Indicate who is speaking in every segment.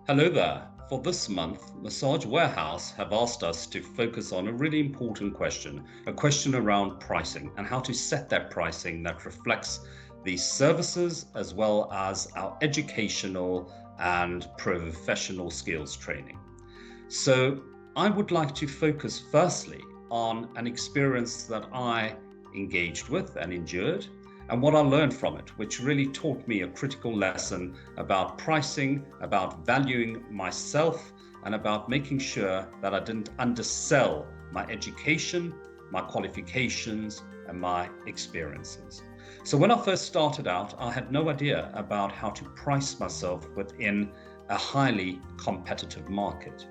Speaker 1: Hello there. For this month, Massage Warehouse have asked us to focus on a really important question, a question around pricing and how to set that pricing that reflects the services as well as our educational and professional skills training. So I would like to focus firstly on an experience that I engaged with and endured and what I learned from it, which really taught me a critical lesson about pricing, about valuing myself, and about making sure that I didn't undersell my education, my qualifications, and my experiences. So when I first started out, I had no idea about how to price myself within a highly competitive market.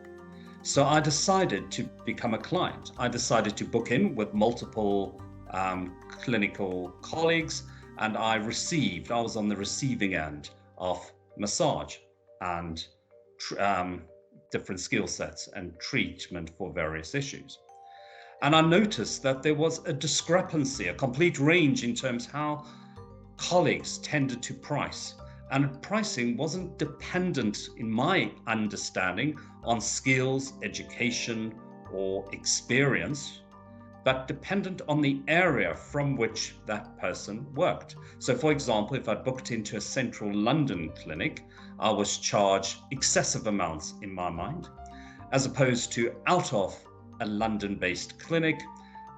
Speaker 1: So I decided to become a client. I decided to book in with multiple clinical colleagues, and I was on the receiving end of massage and different skill sets and treatment for various issues. And I noticed that there was a discrepancy, a complete range in terms how colleagues tended to price. And pricing wasn't dependent, in my understanding, on skills, education, or experience, but dependent on the area from which that person worked. So for example, if I booked into a central London clinic, I was charged excessive amounts in my mind, as opposed to out of a London-based clinic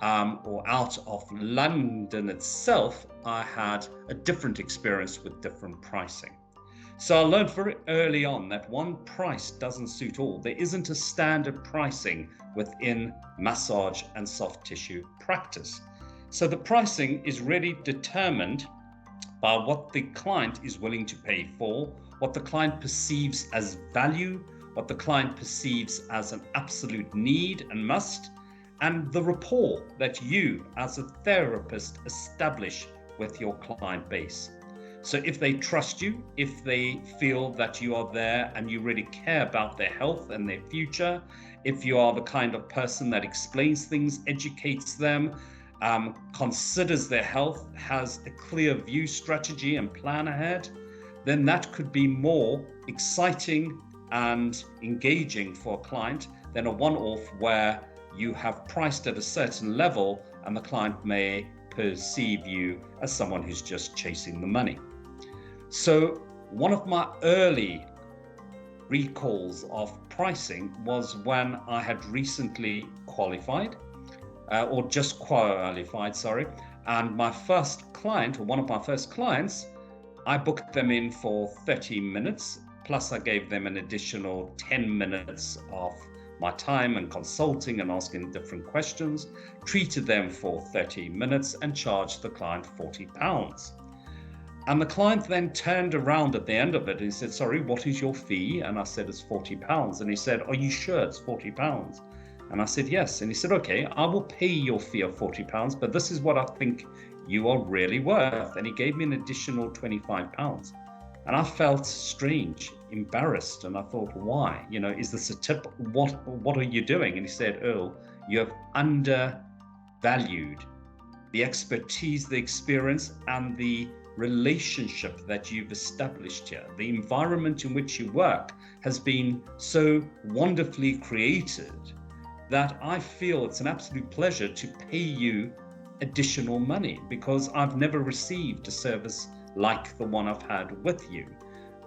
Speaker 1: or out of London itself, I had a different experience with different pricing. So I learned very early on that one price doesn't suit all. There isn't a standard pricing within massage and soft tissue practice. So the pricing is really determined by what the client is willing to pay for, what the client perceives as value, what the client perceives as an absolute need and must, and the rapport that you as a therapist establish with your client base. So if they trust you, if they feel that you are there and you really care about their health and their future, if you are the kind of person that explains things, educates them, considers their health, has a clear view, strategy and plan ahead, then that could be more exciting and engaging for a client than a one-off where you have priced at a certain level and the client may perceive you as someone who's just chasing the money. So one of my early recalls of pricing was when I had recently qualified, or just qualified, sorry. And my first client, or one of my first clients, I booked them in for 30 minutes, plus I gave them an additional 10 minutes of my time and consulting and asking different questions, treated them for 30 minutes and charged the client £40. And the client then turned around at the end of it and he said, sorry, what is your fee? And I said, it's £40. And he said, are you sure it's £40? And I said, yes. And he said, okay, I will pay your fee of £40, but this is what I think you are really worth. And he gave me an additional £25. And I felt strange, embarrassed. And I thought, why? Is this a tip? What are you doing? And he said, Earle, you have undervalued the expertise, the experience, and the relationship that you've established here. The environment in which you work has been so wonderfully created that I feel it's an absolute pleasure to pay you additional money because I've never received a service like the one I've had with you.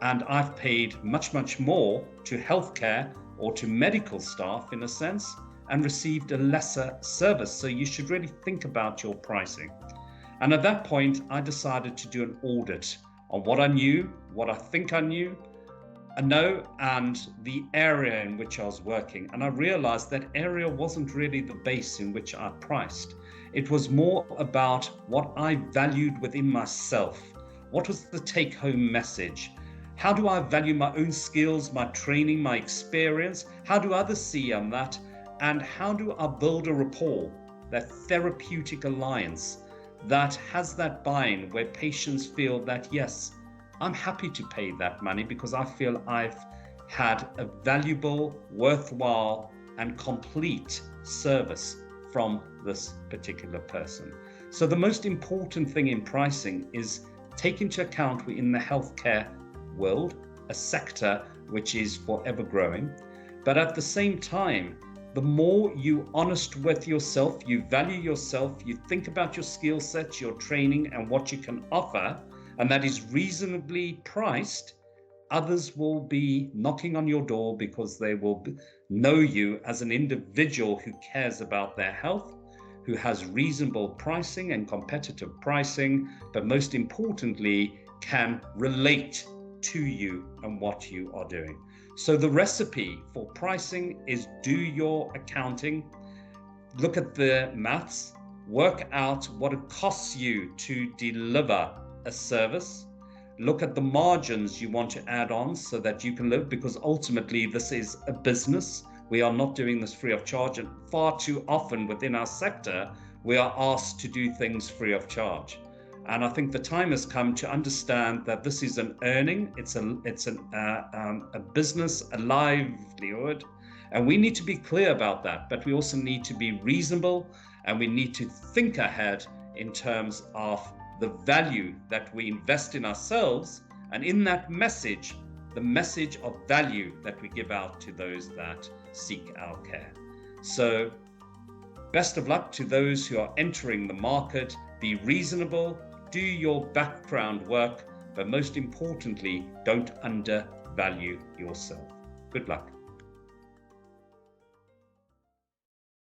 Speaker 1: And I've paid much, much more to healthcare or to medical staff in a sense and received a lesser service. So you should really think about your pricing. And at that point, I decided to do an audit on what I knew, what I think I know, and the area in which I was working. And I realized that area wasn't really the base in which I priced. It was more about what I valued within myself. What was the take-home message? How do I value my own skills, my training, my experience? How do others see that? And how do I build a rapport, that therapeutic alliance that has that buy-in where patients feel that, yes, I'm happy to pay that money because I feel I've had a valuable, worthwhile, and complete service from this particular person. So the most important thing in pricing is take into account we're in the healthcare world, a sector which is forever growing. But at the same time, the more you're honest with yourself, you value yourself, you think about your skill sets, your training, and what you can offer, and that is reasonably priced, others will be knocking on your door because they will know you as an individual who cares about their health, who has reasonable pricing and competitive pricing, but most importantly, can relate to you and what you are doing. So the recipe for pricing is do your accounting, look at the maths, work out what it costs you to deliver a service, look at the margins you want to add on so that you can live, because ultimately this is a business. We are not doing this free of charge, and far too often within our sector, we are asked to do things free of charge. And I think the time has come to understand that this is an earning, it's a business, a livelihood, and we need to be clear about that. But we also need to be reasonable, and we need to think ahead in terms of the value that we invest in ourselves, and in that message, the message of value that we give out to those that seek our care. So best of luck to those who are entering the market. Be reasonable, do your background work, but most importantly, don't undervalue yourself. Good luck.